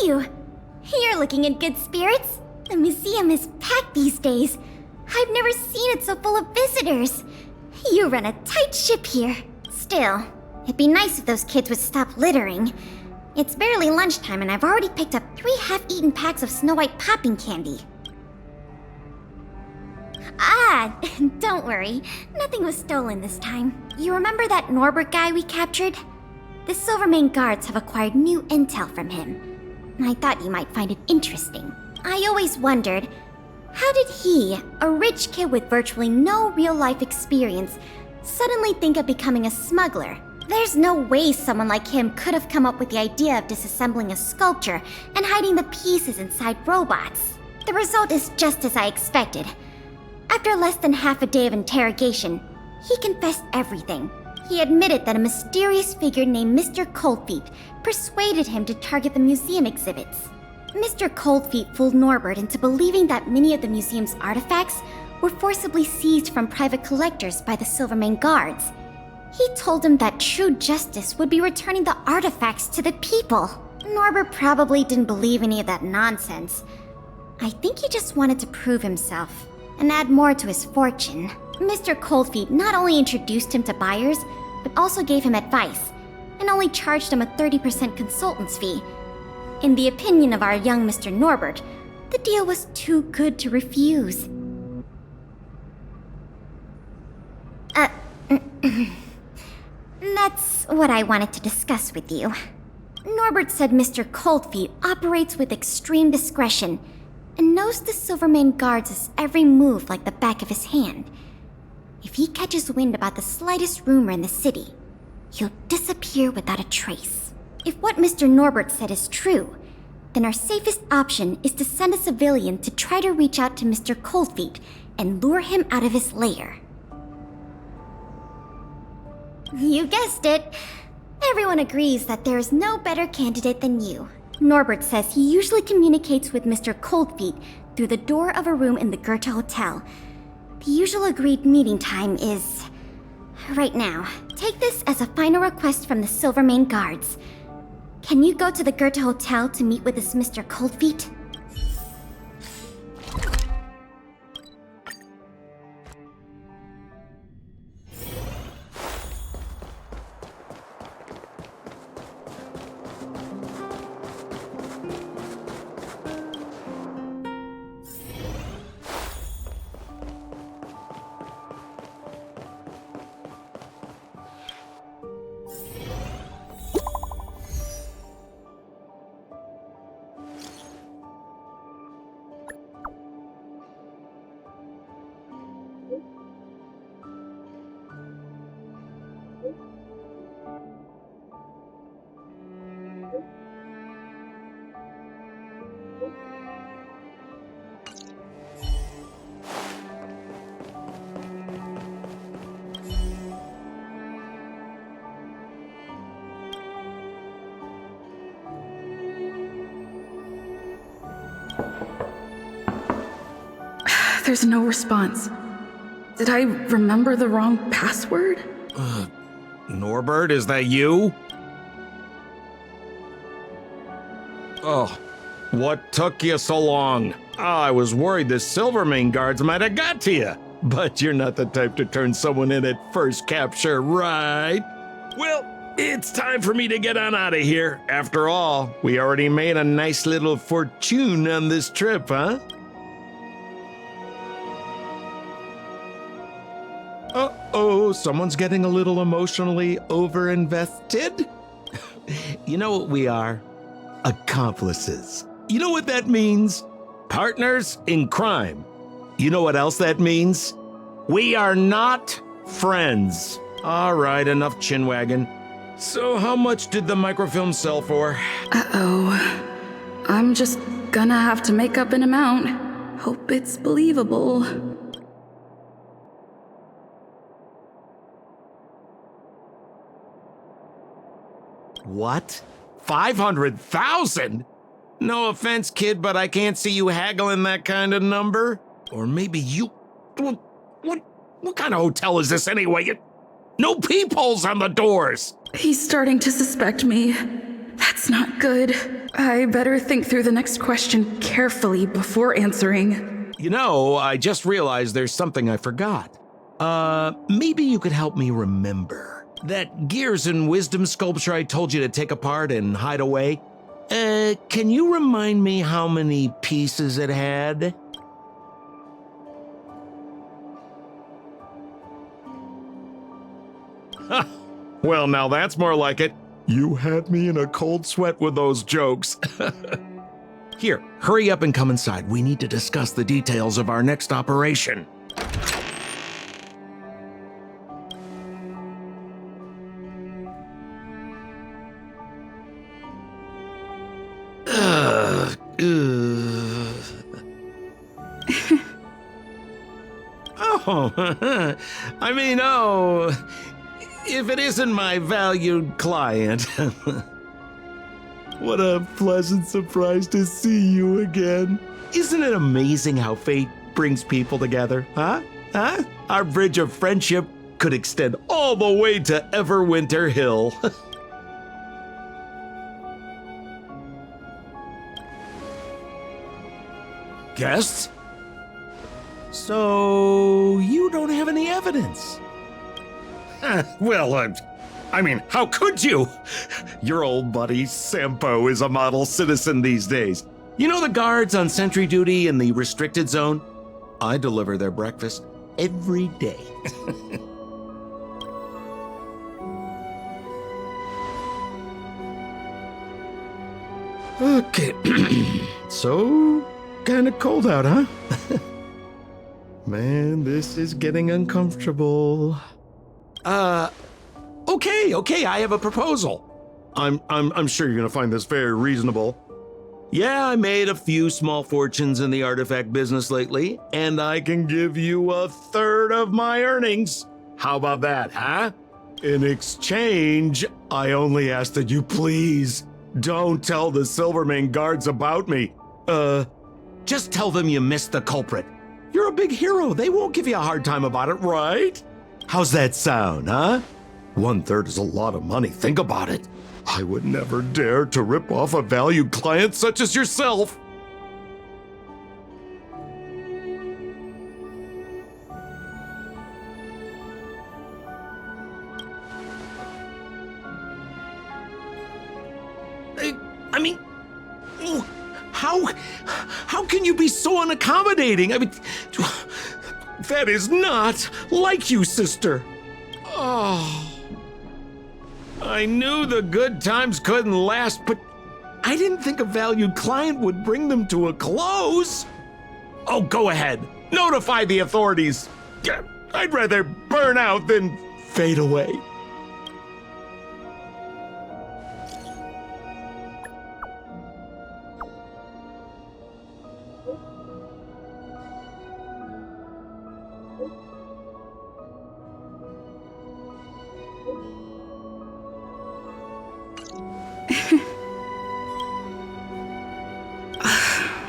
you? You're looking in good spirits. The museum is packed these days. I've never seen it so full of visitors. You run a tight ship here. Still, it'd be nice if those kids would stop littering. It's barely lunchtime and I've already picked up 3 half-eaten packs of Snow White popping candy. Ah, don't worry. Nothing was stolen this time. You remember that Norbert guy we captured? The Silvermane guards have acquired new intel from him. I thought you might find it interesting. I always wondered, how did he, a rich kid with virtually no real-life experience, suddenly think of becoming a smuggler? There's no way someone like him could have come up with the idea of disassembling a sculpture and hiding the pieces inside robots. The result is just as I expected. After less than half a day of interrogation, he confessed everything. He admitted that a mysterious figure named Mr. Coldfeet persuaded him to target the museum exhibits. Mr. Coldfeet fooled Norbert into believing that many of the museum's artifacts were forcibly seized from private collectors by the Silvermane guards. He told him that true justice would be returning the artifacts to the people. Norbert probably didn't believe any of that nonsense. I think he just wanted to prove himself and add more to his fortune. Mr. Coldfeet not only introduced him to buyers, but also gave him advice, and only charged him a 30% consultant's fee. In the opinion of our young Mr. Norbert, the deal was too good to refuse. That's what I wanted to discuss with you. Norbert said Mr. Coldfeet operates with extreme discretion and knows the Silvermane guards' every move like the back of his hand. If he catches wind about the slightest rumor in the city, he'll disappear without a trace. If what Mr. Norbert said is true, then our safest option is to send a civilian to try to reach out to Mr. Coldfeet and lure him out of his lair. You guessed it. Everyone agrees that there is no better candidate than you. Norbert says he usually communicates with Mr. Coldfeet through the door of a room in the Goethe Hotel. The usual agreed meeting time is right now. Take this as a final request from the Silvermane guards. Can you go to the Goethe Hotel to meet with this Mr. Coldfeet? There's no response. Did I remember the wrong password? Norbert, is that you? Oh, what took you so long? I was worried the Silvermane guards might have got to you. But you're not the type to turn someone in at first capture, right? Well, it's time for me to get on out of here. After all, we already made a nice little fortune on this trip, huh? Uh-oh, someone's getting a little emotionally overinvested. You know what we are? Accomplices. You know what that means? Partners in crime. You know what else that means? We are not friends. All right, enough chinwagging. So how much did the microfilm sell for? Uh-oh. I'm just gonna have to make up an amount. Hope it's believable. What? 500,000? No offense, kid, but I can't see you haggling that kind of number. Or maybe you... What kind of hotel is this anyway? No peepholes on the doors! He's starting to suspect me. That's not good. I better think through the next question carefully before answering. You know, I just realized there's something I forgot. Maybe you could help me remember. That gears and wisdom sculpture I told you to take apart and hide away? Can you remind me how many pieces it had? Well, now that's more like it. You had me in a cold sweat with those jokes. Here, hurry up and come inside. We need to discuss the details of our next operation. If it isn't my valued client. What a pleasant surprise to see you again. Isn't it amazing how fate brings people together, huh? Our bridge of friendship could extend all the way to Everwinter Hill. Guests? So, you don't have any evidence? Well, I mean, how could you? Your old buddy Sampo is a model citizen these days. You know the guards on sentry duty in the restricted zone? I deliver their breakfast every day. Okay, so kinda cold out, huh? Man, this is getting uncomfortable. Okay, I have a proposal. I'm sure you're gonna find this very reasonable. Yeah, I made a few small fortunes in the artifact business lately, and I can give you a third of my earnings. How about that, huh? In exchange, I only ask that you please don't tell the Silvermane guards about me. Just tell them you missed the culprit. You're a big hero. They won't give you a hard time about it, right? How's that sound, huh? 1/3 is a lot of money. Think about it. I would never dare to rip off a valued client such as yourself. I mean, how can you be so unaccommodating? I mean, that is not like you, sister. Oh. I knew the good times couldn't last, but I didn't think a valued client would bring them to a close. Oh, go ahead. Notify the authorities. I'd rather burn out than fade away.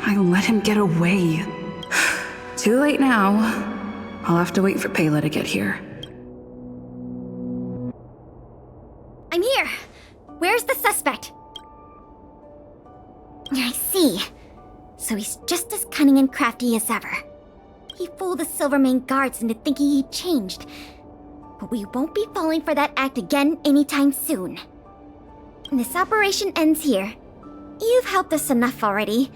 I let him get away. Too late now. I'll have to wait for Pela to get here. I'm here! Where's the suspect? I see. So he's just as cunning and crafty as ever. He fooled the Silvermane guards into thinking he'd changed. But we won't be falling for that act again anytime soon. This operation ends here. You've helped us enough already.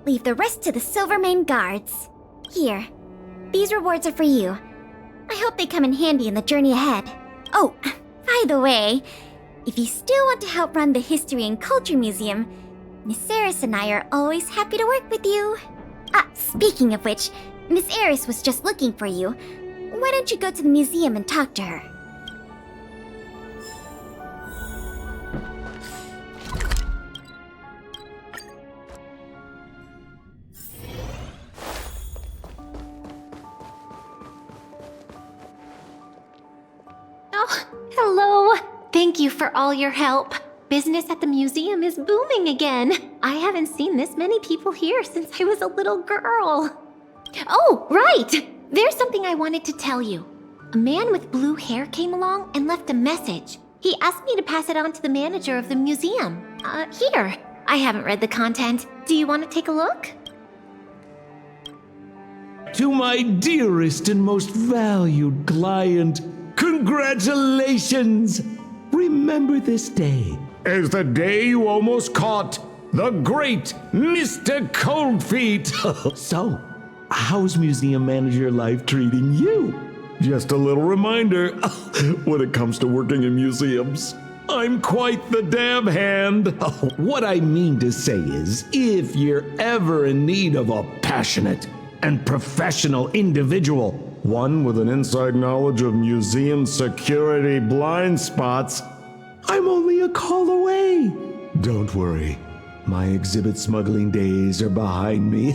Leave the rest to the Silvermane guards. Here, these rewards are for you. I hope they come in handy in the journey ahead. Oh, by the way, if you still want to help run the History and Culture Museum, Miss Eris and I are always happy to work with you. Speaking of which, Miss Eris was just looking for you. Why don't you go to the museum and talk to her? Hello! Thank you for all your help. Business at the museum is booming again. I haven't seen this many people here since I was a little girl. Oh, right! There's something I wanted to tell you. A man with blue hair came along and left a message. He asked me to pass it on to the manager of the museum. Here. I haven't read the content. Do you want to take a look? To my dearest and most valued client, congratulations! Remember this day as the day you almost caught the great Mr. Coldfeet. So, how's museum manager life treating you? Just a little reminder, when it comes to working in museums, I'm quite the dab hand. What I mean to say is, if you're ever in need of a passionate and professional individual, one with an inside knowledge of museum security blind spots, I'm only a call away. Don't worry, my exhibit smuggling days are behind me.